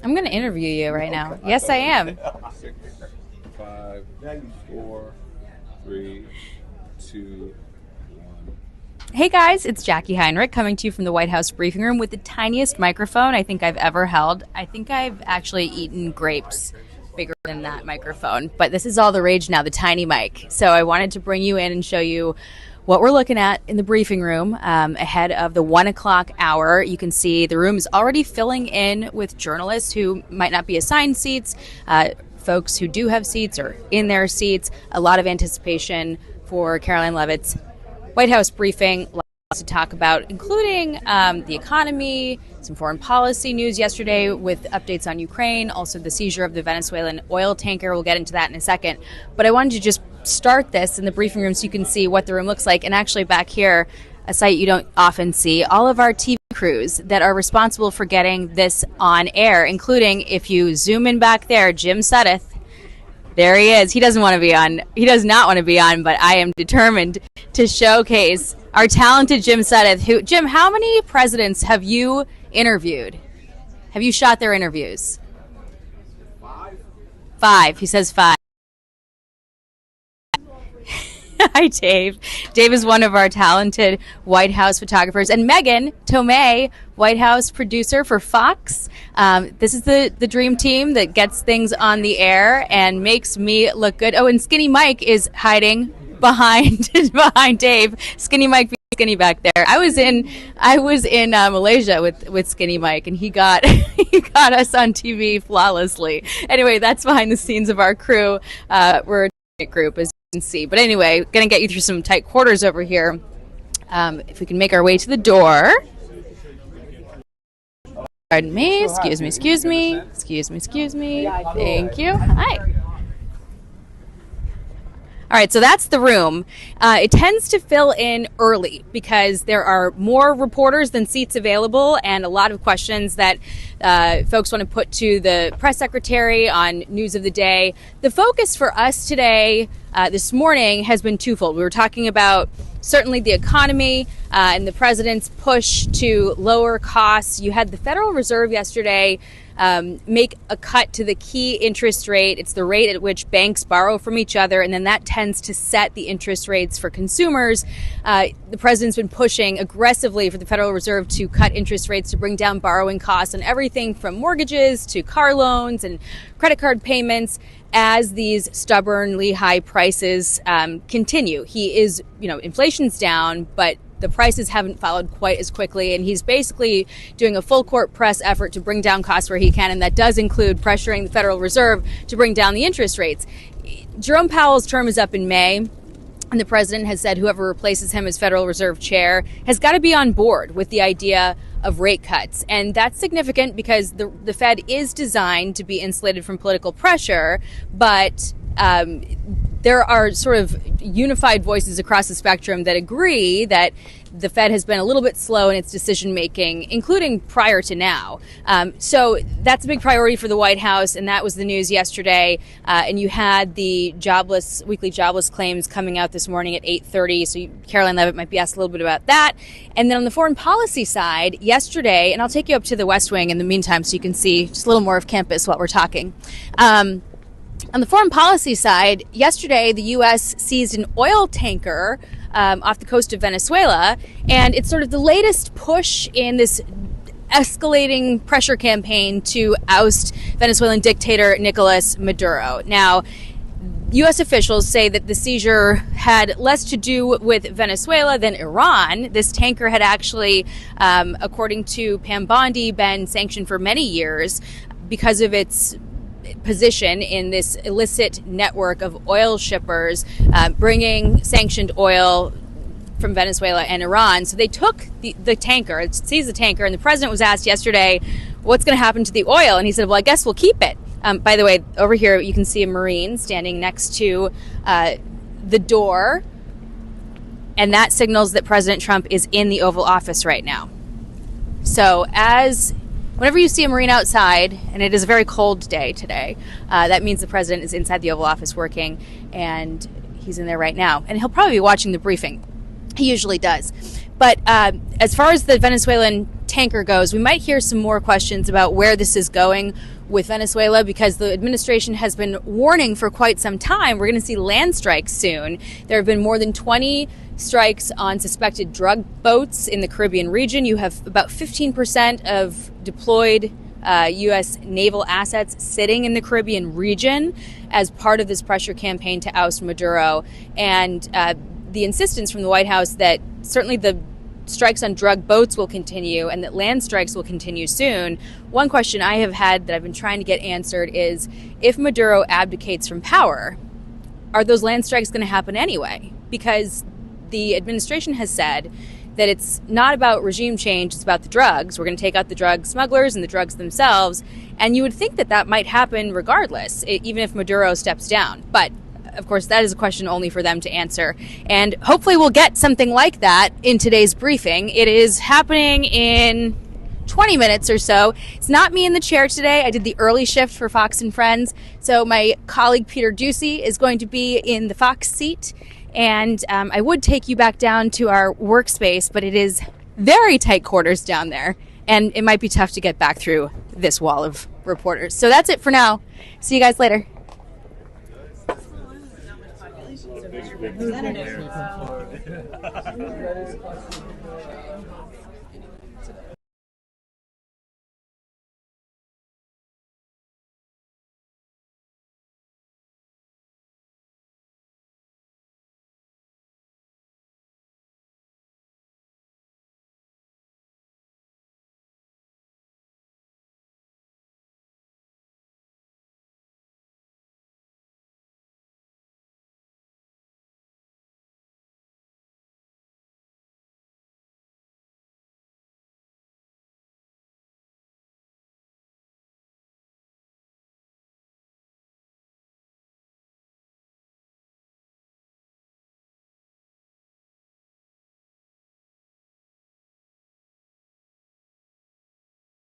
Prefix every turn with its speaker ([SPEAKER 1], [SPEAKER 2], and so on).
[SPEAKER 1] I'm going to interview you right now. Yes, I am.
[SPEAKER 2] 5, 4, 3, 2, 1.
[SPEAKER 1] Hey guys, it's Jacqui Heinrich coming to you from the White House briefing room with the tiniest microphone I think I've ever held. I think I've actually eaten grapes bigger than that microphone, but this is all the rage now, the tiny mic. So I wanted to bring you in and show you what we're looking at in the briefing room ahead of the 1 o'clock hour. You can see the room is already filling in with journalists who might not be assigned seats, folks who do have seats or in their seats. A lot of anticipation for Caroline Leavitt's White House briefing. Lots to talk about, including the economy, some foreign policy news yesterday with updates on Ukraine, also the seizure of the Venezuelan oil tanker. We'll get into that in a second. But I wanted to just start this in the briefing room so you can see what the room looks like. And actually back here, a sight you don't often see, all of our TV crews that are responsible for getting this on air, including, if you zoom in back there, Jim Suddeth. There he is. He doesn't want to be on. He does not want to be on, but I am determined to showcase our talented Jim Suddeth. Who, Jim, how many presidents have you interviewed? Have you shot their interviews? 5. He says 5. Hi, Dave. Dave is one of our talented White House photographers. And Megan Tomei, White House producer for Fox. This is the dream team that gets things on the air and makes me look good. Oh, and Skinny Mike is hiding behind Dave. Skinny Mike being skinny back there. I was in Malaysia with Skinny Mike, and he got us on TV flawlessly. Anyway, that's behind the scenes of our crew. We're a group, as can see. But anyway, gonna get you through some tight quarters over here. If we can make our way to the door. Pardon me, excuse me. Thank you. Hi. All right, so that's the room. It tends to fill in early because there are more reporters than seats available and a lot of questions that folks want to put to the press secretary on news of the day. The focus for us today, this morning, has been twofold. We were talking about certainly the economy and the president's push to lower costs. You had the Federal Reserve yesterday make a cut to the key interest rate. It's the rate at which banks borrow from each other, and then that tends to set the interest rates for consumers. The president's been pushing aggressively for the Federal Reserve to cut interest rates to bring down borrowing costs on everything from mortgages to car loans and credit card payments as these stubbornly high prices continue. He is, inflation's down, but the prices haven't followed quite as quickly, and he's basically doing a full court press effort to bring down costs where he can, and that does include pressuring the Federal Reserve to bring down the interest rates. Jerome Powell's term is up in May, and the president has said whoever replaces him as Federal Reserve chair has got to be on board with the idea of rate cuts. And that's significant because the Fed is designed to be insulated from political pressure, but there are sort of unified voices across the spectrum that agree that the Fed has been a little bit slow in its decision making, including prior to now. So that's a big priority for the White House, and that was the news yesterday. And you had the weekly jobless claims coming out this morning at 8:30. So Caroline Leavitt might be asked a little bit about that. And then on the foreign policy side, yesterday, and I'll take you up to the West Wing in the meantime so you can see just a little more of campus while we're talking. On the foreign policy side, yesterday the U.S. seized an oil tanker off the coast of Venezuela, and it's sort of the latest push in this escalating pressure campaign to oust Venezuelan dictator Nicolas Maduro. Now, U.S. officials say that the seizure had less to do with Venezuela than Iran. This tanker had actually, according to Pam Bondi, been sanctioned for many years because of its position in this illicit network of oil shippers bringing sanctioned oil from Venezuela and Iran. So they took the tanker, seized the tanker, and the president was asked yesterday, what's going to happen to the oil? And he said, well, I guess we'll keep it. By the way, over here you can see a Marine standing next to the door, and that signals that President Trump is in the Oval Office right now. So whenever you see a Marine outside, and it is a very cold day today, that means the president is inside the Oval Office working, and he's in there right now. And he'll probably be watching the briefing. He usually does. But as far as the Venezuelan tanker goes, we might hear some more questions about where this is going with Venezuela, because the administration has been warning for quite some time we're going to see land strikes soon. There have been more than 20 strikes on suspected drug boats in the Caribbean region. You have about 15% of deployed U.S. naval assets sitting in the Caribbean region as part of this pressure campaign to oust Maduro. And the insistence from the White House that certainly the strikes on drug boats will continue and that land strikes will continue soon. One question I have had that I've been trying to get answered is, if Maduro abdicates from power, are those land strikes going to happen anyway? Because the administration has said that it's not about regime change, it's about the drugs. We're going to take out the drug smugglers and the drugs themselves. And you would think that that might happen regardless, even if Maduro steps down. But of course, that is a question only for them to answer. And hopefully we'll get something like that in today's briefing. It is happening in 20 minutes or so. It's not me in the chair today. I did the early shift for Fox and Friends. So my colleague Peter Ducey is going to be in the Fox seat. And I would take you back down to our workspace, but it is very tight quarters down there. And it might be tough to get back through this wall of reporters. So that's it for now. See you guys later.